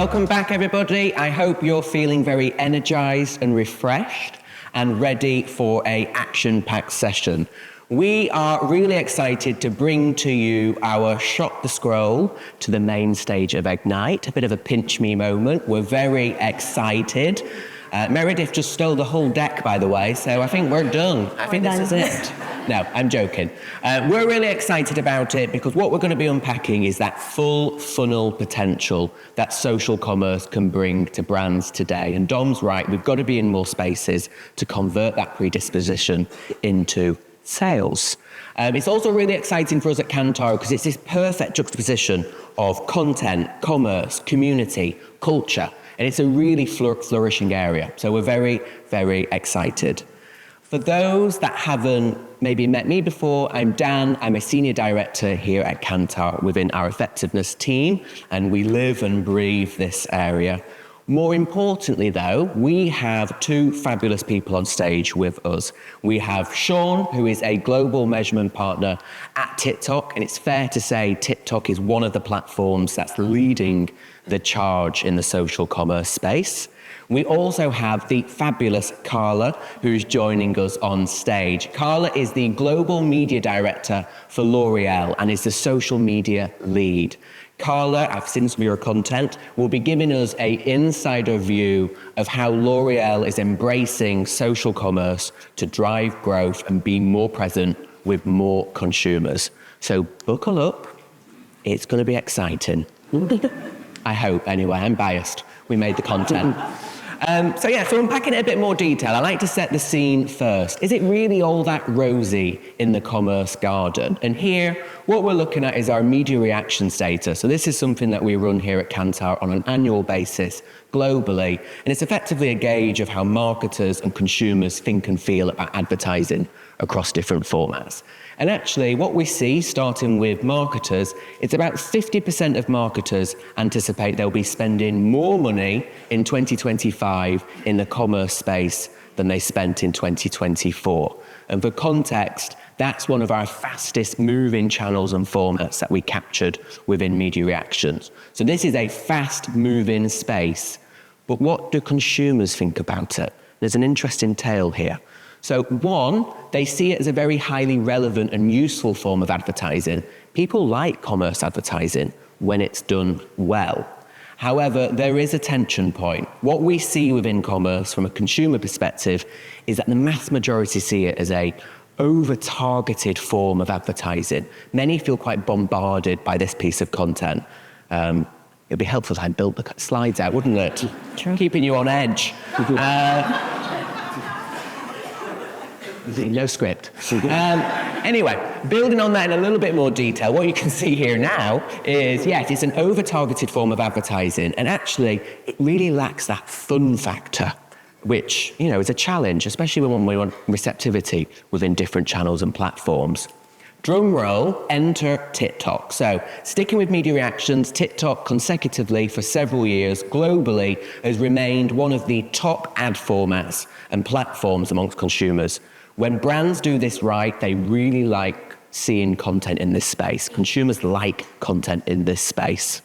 Welcome back, everybody. I hope you're feeling very energized and refreshed and ready for an action-packed session. We are really excited to bring to you our Shot the Scroll to the main stage of Ignite, a bit of a pinch me moment. We're very excited. Meredith just stole the whole deck, by the way, so I think we're done. I think this is it. No, I'm joking. We're really excited about it because what we're going to be unpacking is that full funnel potential that social commerce can bring to brands today. And Dom's right, we've got to be in more spaces to convert that predisposition into sales. It's also really exciting for us at Kantar because it's this perfect juxtaposition of content, commerce, community, culture, and it's a really flourishing area. So we're very, very excited. For those that haven't maybe met me before, I'm Dan. I'm a senior director here at Kantar within our effectiveness team, and we live and breathe this area. More importantly, though, we have two fabulous people on stage with us. We have Sean, who is a global measurement partner at TikTok, and it's fair to say TikTok is one of the platforms that's leading the charge in the social commerce space. We also have the fabulous Carla, who's joining us on stage. Carla is the global media director for L'Oreal and is the social media lead. Carla, I've seen some of your content, will be giving us an insider view of how L'Oreal is embracing social commerce to drive growth and be more present with more consumers. So buckle up, it's going to be exciting. I hope, anyway, I'm biased. We made the content. So unpacking it a bit more detail, I like to set the scene first. Is it really all that rosy in the commerce garden? And here, what we're looking at is our media reaction data. So this is something that we run here at Kantar on an annual basis globally, and it's effectively a gauge of how marketers and consumers think and feel about advertising across different formats. And actually, what we see, starting with marketers, it's about 50% of marketers anticipate they'll be spending more money in 2025 in the commerce space than they spent in 2024. And for context, that's one of our fastest moving channels and formats that we captured within media reactions. So this is a fast moving space, but what do consumers think about it? There's an interesting tale here. So one, they see it as a very highly relevant and useful form of advertising. People like commerce advertising when it's done well. However, there is a tension point. What we see within commerce from a consumer perspective is that the mass majority see it as a over-targeted form of advertising. Many feel quite bombarded by this piece of content. It'd be helpful if I built the slides out, wouldn't it? Sure. Keeping you on edge. No script. Anyway, building on that in a little bit more detail, what you can see here now is, yes, it's an over-targeted form of advertising, and actually, it really lacks that fun factor, which, is a challenge, especially when we want receptivity within different channels and platforms. Drum roll, enter TikTok. So, sticking with media reactions, TikTok consecutively for several years globally has remained one of the top ad formats and platforms amongst consumers. When brands do this right, they really like seeing content in this space. Consumers like content in this space.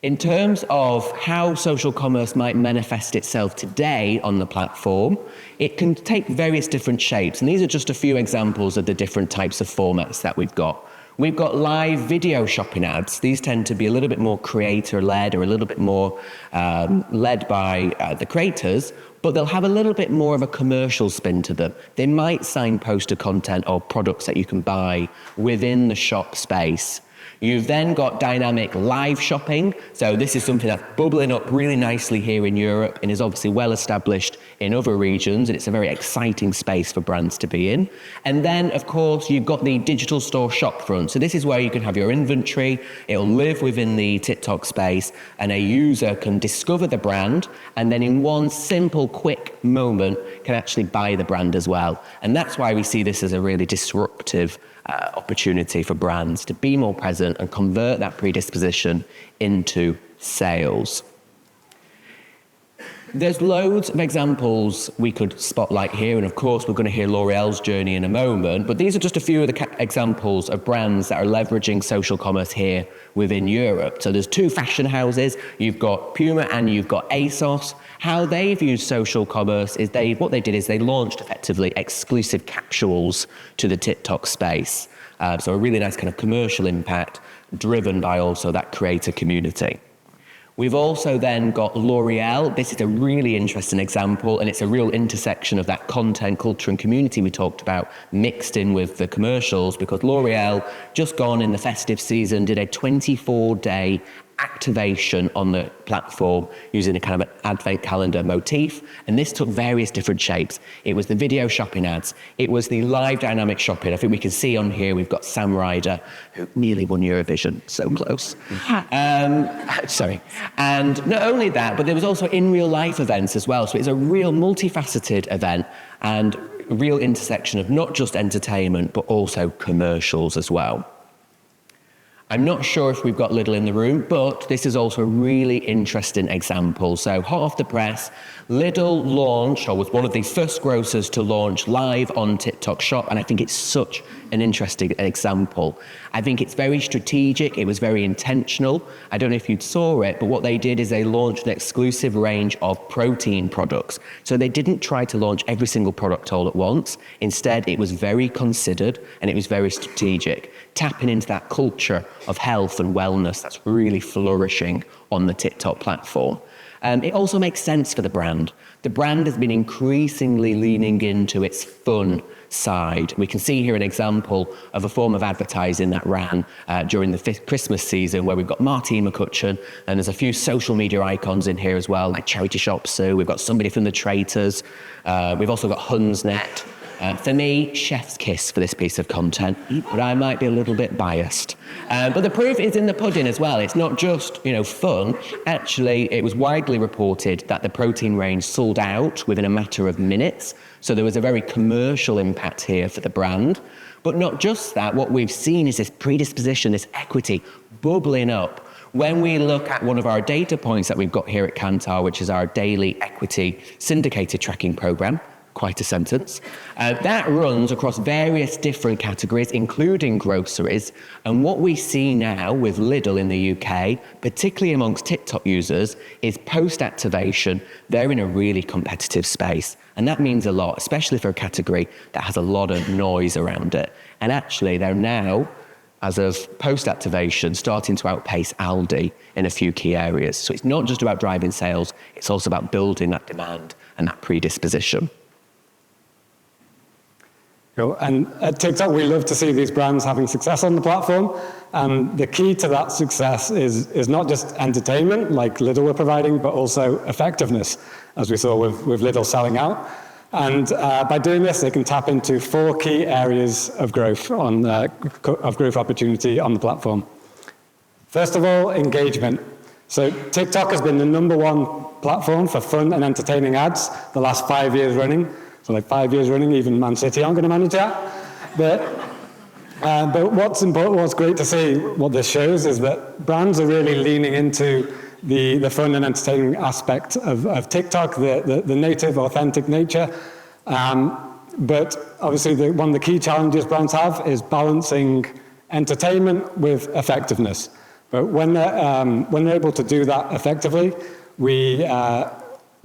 In terms of how social commerce might manifest itself today on the platform, it can take various different shapes. And these are just a few examples of the different types of formats that we've got. We've got live video shopping ads. These tend to be a little bit more creator-led or a little bit more led by the creators, but they'll have a little bit more of a commercial spin to them. They might signpost to content or products that you can buy within the shop space. You've then got dynamic live shopping. So this is something that's bubbling up really nicely here in Europe and is obviously well established in other regions. And it's a very exciting space for brands to be in. And then, of course, you've got the digital store shop front. So this is where you can have your inventory. It'll live within the TikTok space and a user can discover the brand and then in one simple, quick moment can actually buy the brand as well. And that's why we see this as a really disruptive opportunity for brands to be more present and convert that predisposition into sales. There's loads of examples we could spotlight here, and of course we're going to hear L'Oreal's journey in a moment, but these are just a few of the examples of brands that are leveraging social commerce here within Europe. So there's two fashion houses, you've got Puma and you've got ASOS. How they've used social commerce is what they did is they launched effectively exclusive capsules to the TikTok space. So a really nice kind of commercial impact driven by also that creator community. We've also then got L'Oreal. This is a really interesting example, and it's a real intersection of that content, culture, and community we talked about mixed in with the commercials, because L'Oreal, just gone in the festive season, did a 24-day activation on the platform using a kind of an advent calendar motif, and this took various different shapes. It was the video shopping ads, it was the live dynamic shopping. I think we can see on here we've got Sam Ryder, who nearly won Eurovision, so close. Sorry. And not only that, but there was also in real life events as well, so it's a real multifaceted event and a real intersection of not just entertainment but also commercials as well. I'm not sure if we've got Lidl in the room, but this is also a really interesting example. So hot off the press, Lidl launched, or was one of the first grocers to launch live on TikTok Shop, and I think it's such an interesting example. I think it's very strategic, it was very intentional. I don't know if you saw it, but what they did is they launched an exclusive range of protein products. So they didn't try to launch every single product all at once. Instead, it was very considered and it was very strategic, tapping into that culture of health and wellness that's really flourishing on the TikTok platform. It also makes sense for the brand. The brand has been increasingly leaning into its fun side. We can see here an example of a form of advertising that ran during the Christmas season, where we've got Martine McCutcheon, and there's a few social media icons in here as well, like Charity Shop Sue. We've got somebody from the Traitors. We've also got Hunsnet. For me, chef's kiss for this piece of content, but I might be a little bit biased. But the proof is in the pudding as well. It's not just, fun. Actually, it was widely reported that the protein range sold out within a matter of minutes. So there was a very commercial impact here for the brand. But not just that, what we've seen is this predisposition, this equity bubbling up. When we look at one of our data points that we've got here at Kantar, which is our daily equity syndicated tracking program, quite a sentence, that runs across various different categories, including groceries. And what we see now with Lidl in the UK, particularly amongst TikTok users, is post-activation, they're in a really competitive space. And that means a lot, especially for a category that has a lot of noise around it. And actually, they're now, as of post-activation, starting to outpace Aldi in a few key areas. So it's not just about driving sales, it's also about building that demand and that predisposition. Cool. And at TikTok, we love to see these brands having success on the platform. And the key to that success is not just entertainment, like Lidl were providing, but also effectiveness, as we saw with Lidl selling out. And by doing this, they can tap into 4 key areas of growth opportunity on the platform. First of all, engagement. So TikTok has been the #1 platform for fun and entertaining ads the last 5 years running. So like 5 years running, even Man City aren't going to manage that. But what's important, what's great to see, what this shows is that brands are really leaning into the fun and entertaining aspect of TikTok, the native, authentic nature. But obviously, one of the key challenges brands have is balancing entertainment with effectiveness. But when they're able to do that effectively,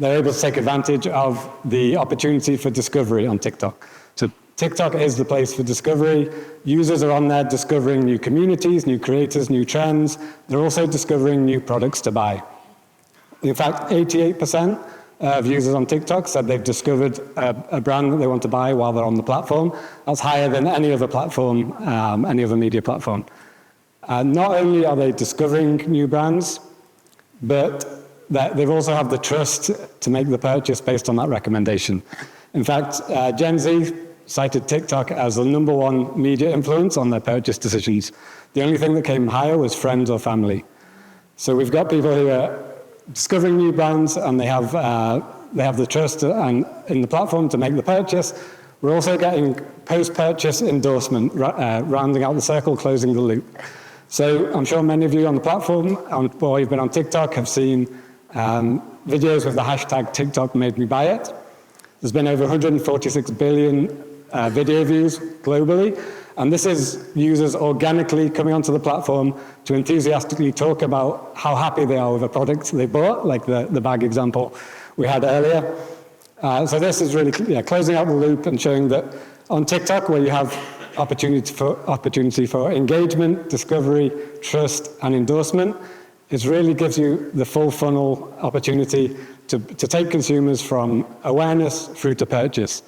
they're able to take advantage of the opportunity for discovery on TikTok. So TikTok is the place for discovery. Users are on there discovering new communities, new creators, new trends. They're also discovering new products to buy. In fact, 88% of users on TikTok said they've discovered a brand that they want to buy while they're on the platform. That's higher than any other platform, any other media platform. Not only are they discovering new brands, but that they've also have the trust to make the purchase based on that recommendation. In fact, Gen Z cited TikTok as the #1 media influence on their purchase decisions. The only thing that came higher was friends or family. So we've got people who are discovering new brands, and they have the trust in the platform to make the purchase. We're also getting post-purchase endorsement, rounding out the circle, closing the loop. So I'm sure many of you on the platform, or you've been on TikTok, have seen Videos with the hashtag TikTok made me buy it. There's been over 146 billion video views globally. And this is users organically coming onto the platform to enthusiastically talk about how happy they are with a product they bought, like the bag example we had earlier. So this is really closing out the loop and showing that on TikTok, where you have opportunity for engagement, discovery, trust, and endorsement, it really gives you the full funnel opportunity to take consumers from awareness through to purchase.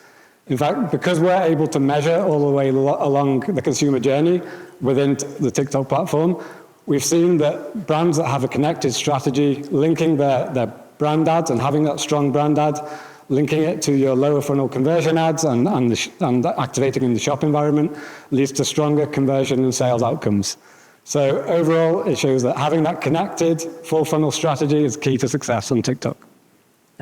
In fact, because we're able to measure all the way along the consumer journey within the TikTok platform, we've seen that brands that have a connected strategy, linking their brand ads and having that strong brand ad, linking it to your lower funnel conversion ads and activating in the shop environment leads to stronger conversion and sales outcomes. So overall, it shows that having that connected full funnel strategy is key to success on TikTok.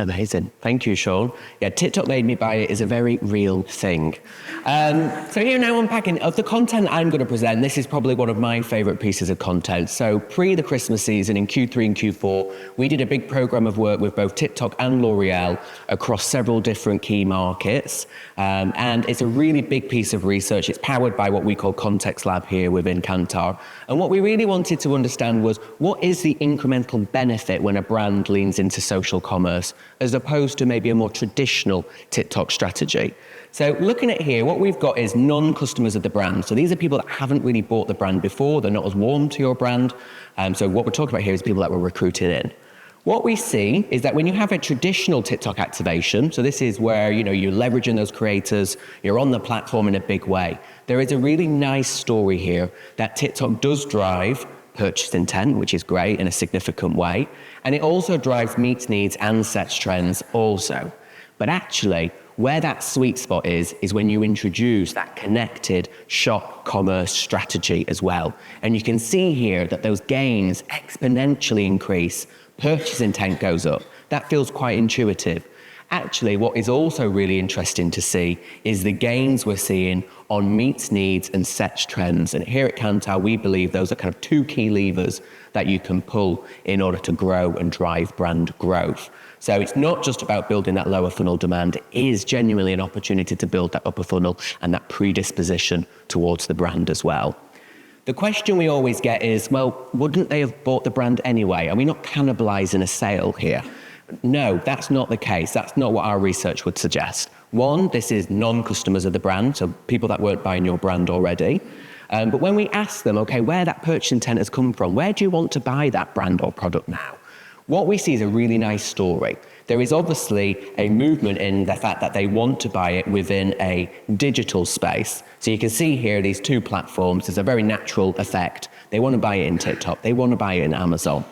Amazing. Thank you, Sean. Yeah, TikTok made me buy it is a very real thing. So here now unpacking of the content I'm going to present. This is probably one of my favorite pieces of content. So pre the Christmas season in Q3 and Q4, we did a big program of work with both TikTok and L'Oreal across several different key markets. And it's a really big piece of research. It's powered by what we call Context Lab here within Kantar. And what we really wanted to understand was what is the incremental benefit when a brand leans into social commerce, as opposed to maybe a more traditional TikTok strategy. So looking at here, what we've got is non-customers of the brand. So these are people that haven't really bought the brand before. They're not as warm to your brand. So what we're talking about here is people that were recruited in. What we see is that when you have a traditional TikTok activation, so this is where you're leveraging those creators, you're on the platform in a big way. There is a really nice story here that TikTok does drive purchase intent, which is great in a significant way. And it also drives meets needs and sets trends also. But actually, where that sweet spot is when you introduce that connected shop commerce strategy as well. And you can see here that those gains exponentially increase, purchase intent goes up. That feels quite intuitive. Actually, what is also really interesting to see is the gains we're seeing on meets needs and sets trends. And here at Kantar, we believe those are kind of two key levers that you can pull in order to grow and drive brand growth. So it's not just about building that lower funnel demand. It is genuinely an opportunity to build that upper funnel and that predisposition towards the brand as well. The question we always get is, well, wouldn't they have bought the brand anyway? Are we not cannibalizing a sale here? No, that's not the case. That's not what our research would suggest. One, this is non-customers of the brand, so people that weren't buying your brand already. But when we ask them, okay, where that purchase intent has come from, where do you want to buy that brand or product now? What we see is a really nice story. There is obviously a movement in the fact that they want to buy it within a digital space. So you can see here these two platforms. There's a very natural effect. They want to buy it in TikTok. They want to buy it in Amazon.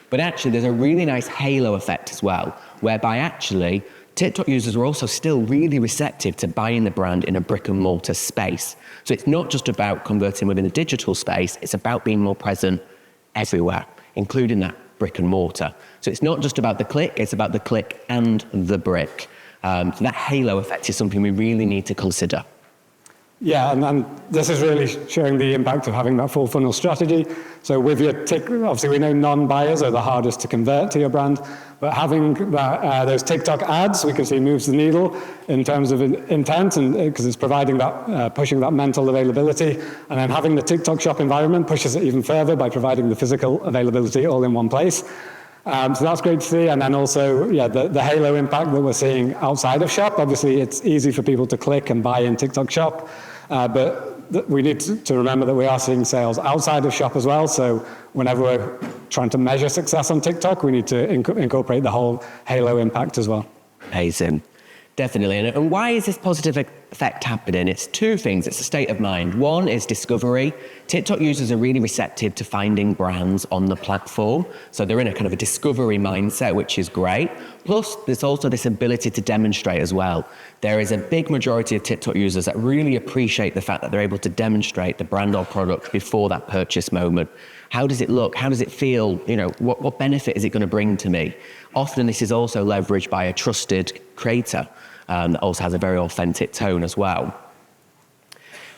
But actually, there's a really nice halo effect as well, whereby actually TikTok users are also still really receptive to buying the brand in a brick and mortar space. So it's not just about converting within a digital space, it's about being more present everywhere, including that brick and mortar. So it's not just about the click, it's about the click and the brick. So that halo effect is something we really need to consider. Yeah, and this is really showing the impact of having that full funnel strategy. So with your obviously we know non-buyers are the hardest to convert to your brand, but having those TikTok ads, we can see moves the needle in terms of intent, and because it's providing that, pushing that mental availability, and then having the TikTok shop environment pushes it even further by providing the physical availability all in one place. So that's great to see. And then also, the halo impact that we're seeing outside of shop. Obviously, it's easy for people to click and buy in TikTok shop, but we need to remember that we are seeing sales outside of shop as well. So whenever we're trying to measure success on TikTok, we need to incorporate the whole halo impact as well. Amazing. Definitely. And why is this positive effect happening? It's two things. It's a state of mind. One is discovery. TikTok users are really receptive to finding brands on the platform. So they're in a kind of a discovery mindset, which is great. Plus, there's also this ability to demonstrate as well. There is a big majority of TikTok users that really appreciate the fact that they're able to demonstrate the brand or product before that purchase moment. How does it look? How does it feel? What benefit is it going to bring to me? Often this is also leveraged by a trusted creator that also has a very authentic tone as well.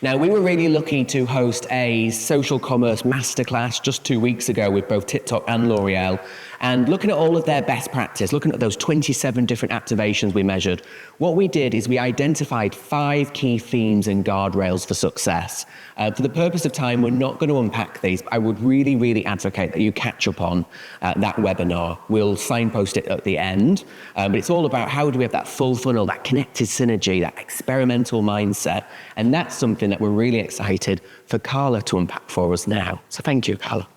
Now, we were really lucky to host a social commerce masterclass just 2 weeks ago with both TikTok and L'Oreal. And looking at all of their best practice, looking at those 27 different activations we measured, what we did is we identified 5 key themes and guardrails for success. For the purpose of time, we're not going to unpack these, but I would really, really advocate that you catch up on that webinar. We'll signpost it at the end, but it's all about how do we have that full funnel, that connected synergy, that experimental mindset, and that's something that we're really excited for Carla to unpack for us now. So thank you, Carla.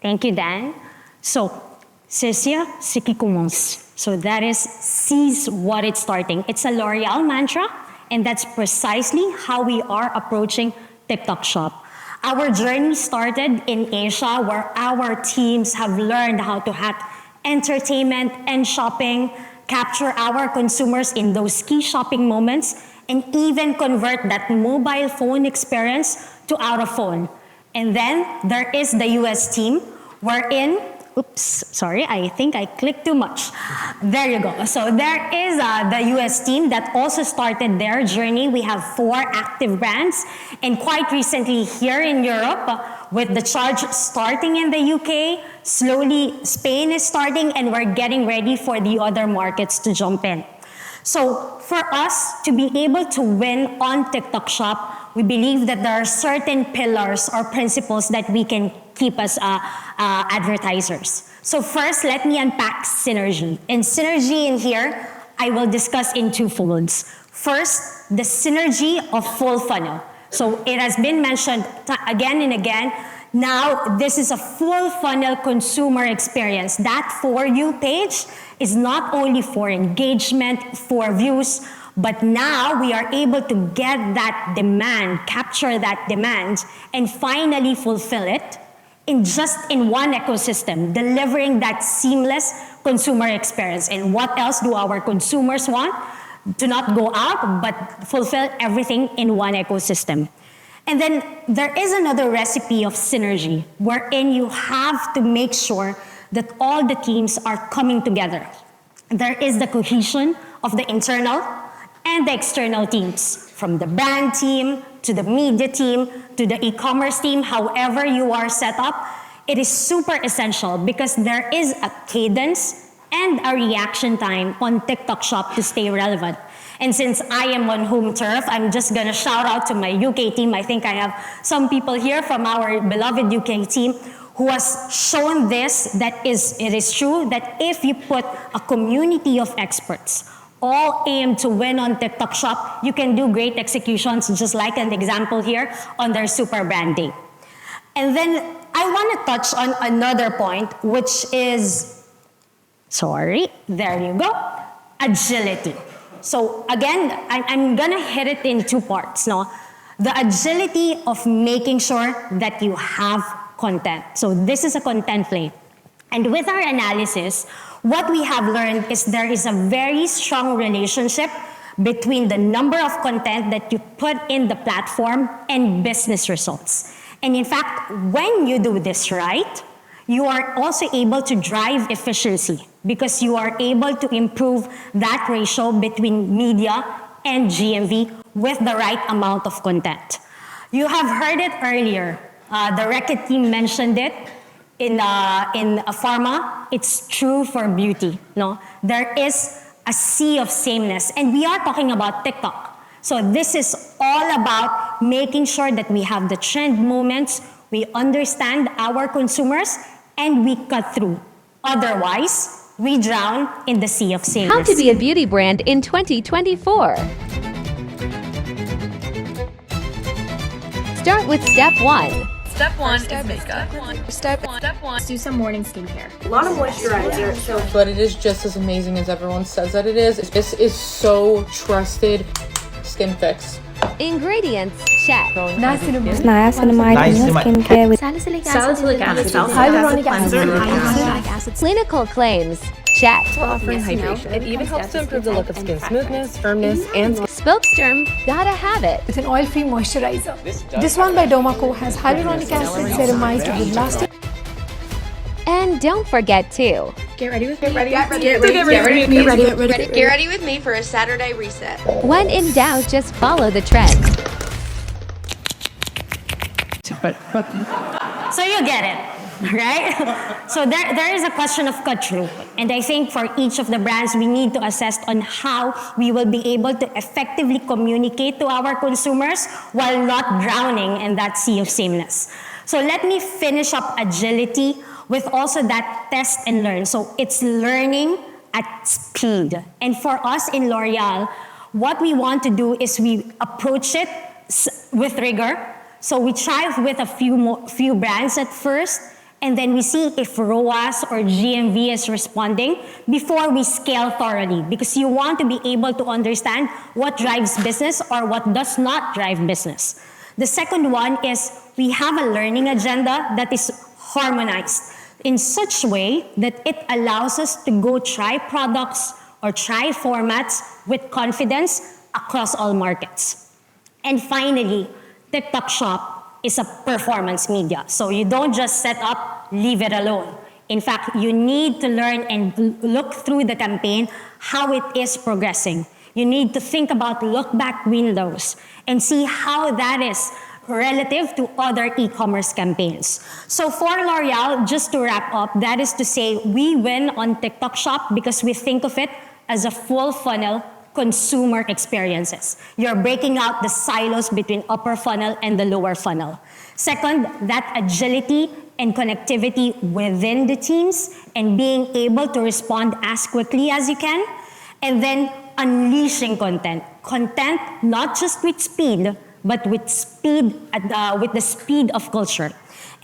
Thank you, Dan. So, Cécia, ce qui commence. So that is seize what it's starting. It's a L'Oreal mantra, and that's precisely how we are approaching TikTok Shop. Our journey started in Asia, where our teams have learned how to hack entertainment and shopping, capture our consumers in those key shopping moments, and even convert that mobile phone experience to out of phone. And then there is the US team, wherein oops, sorry, I think I clicked too much. There you go. So there is the US team that also started their journey. We have 4 active brands. And quite recently here in Europe, with the charge starting in the UK, slowly Spain is starting, and we're getting ready for the other markets to jump in. So for us to be able to win on TikTok Shop, we believe that there are certain pillars or principles that we can keep as advertisers. So first, let me unpack synergy. And synergy in here, I will discuss in 2 folds. First, the synergy of full funnel. So it has been mentioned again and again. Now, this is a full funnel consumer experience. That For You page is not only for engagement, for views, but now we are able to get that demand, capture that demand, and finally fulfill it in one ecosystem, delivering that seamless consumer experience. And what else do our consumers want? To not go out, but fulfill everything in one ecosystem. And then there is another recipe of synergy, wherein you have to make sure that all the teams are coming together. There is the cohesion of the internal and the external teams, from the brand team to the media team to the e-commerce team, however you are set up. It is super essential because there is a cadence and a reaction time on TikTok Shop to stay relevant. And since I am on home turf, I'm just gonna shout out to my UK team. I think I have some people here from our beloved UK team who has shown this, that it is true that if you put a community of experts all aim to win on TikTok Shop, you can do great executions, just like an example here on their super brand day. And then I want to touch on another point, which is, there you go, agility. So again, I'm gonna hit it in 2 parts, no? The agility of making sure that you have content. So this is a content play. And with our analysis, what we have learned is there is a very strong relationship between the number of content that you put in the platform and business results. And in fact, when you do this right, you are also able to drive efficiency because you are able to improve that ratio between media and GMV with the right amount of content. You have heard it earlier. The Reckitt team mentioned it. In a pharma, it's true for beauty. No, there is a sea of sameness, and we are talking about TikTok. So this is all about making sure that we have the trend moments, we understand our consumers, and we cut through. Otherwise, we drown in the sea of sameness. How to be a beauty brand in 2024. Start with step 1. Step 1 is makeup. Step 1 is do some morning skincare. A lot of moisturizer, But it is just as amazing as everyone says that it is. This is so trusted skin fix. Ingredients, check. niacinamide skincare with salicylic acid, hyaluronic acid, Clinical claims, check. Offering hydration. It even helps to improve the look of skin smoothness, firmness, and Spokesderm, gotta have it. It's an oil-free moisturizer. This one by Domaco has hyaluronic acid ceramized with lasting. And don't forget to get ready with me for a Saturday reset. when in doubt, just follow the trend. but So you get it, right? So there is a question of cut through. And I think for each of the brands, we need to assess on how we will be able to effectively communicate to our consumers while not drowning in that sea of sameness. So let me finish up agility with also that test and learn. So it's learning at speed. And for us in L'Oreal, what we want to do is we approach it with rigor. So we try with a few brands at first, and then we see if ROAS or GMV is responding before we scale thoroughly, because you want to be able to understand what drives business or what does not drive business. The second one is we have a learning agenda that is harmonized in such a way that it allows us to go try products or try formats with confidence across all markets. And finally, TikTok Shop is a performance media. So you don't just set up, leave it alone. In fact, you need to learn and look through the campaign how it is progressing. You need to think about look-back windows and see how that is relative to other e-commerce campaigns. So for L'Oreal, just to wrap up, that is to say we win on TikTok Shop because we think of it as a full funnel consumer experiences. You're breaking out the silos between upper funnel and the lower funnel. Second, that agility and connectivity within the teams and being able to respond as quickly as you can. And then unleashing content. Content not just with speed, but with speed, with the speed of culture.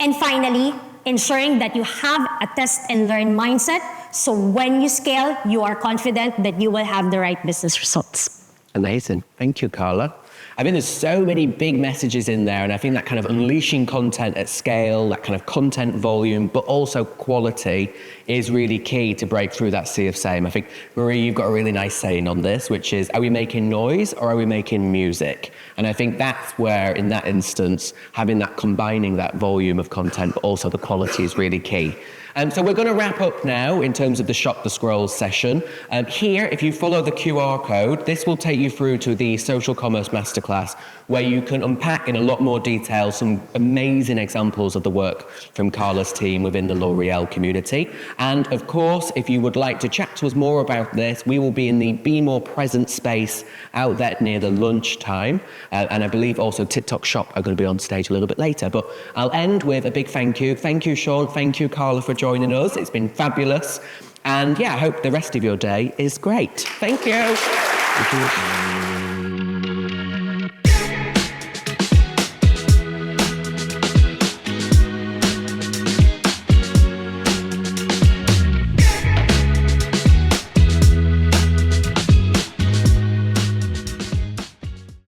And finally, ensuring that you have a test and learn mindset, so when you scale, you are confident that you will have the right business results. Amazing. Thank you, Carla. I mean, there's so many big messages in there, and I think that kind of unleashing content at scale, that kind of content volume, but also quality is really key to break through that sea of same. I think, Marie, you've got a really nice saying on this, which is, are we making noise or are we making music? And I think that's where, in that instance, having that, combining that volume of content, but also the quality is really key. So we're going to wrap up now in terms of the Shop the Scrolls session. Here, if you follow the QR code, this will take you through to the Social Commerce Masterclass, where you can unpack in a lot more detail some amazing examples of the work from Carla's team within the L'Oreal community. And of course, if you would like to chat to us more about this, we will be in the Be More Present space out there near the lunchtime. And I believe also TikTok Shop are going to be on stage a little bit later. But I'll end with a big thank you. Thank you, Sean. Thank you, Carla, for joining us. It's been fabulous. And yeah, I hope the rest of your day is great. Thank you. Thank you.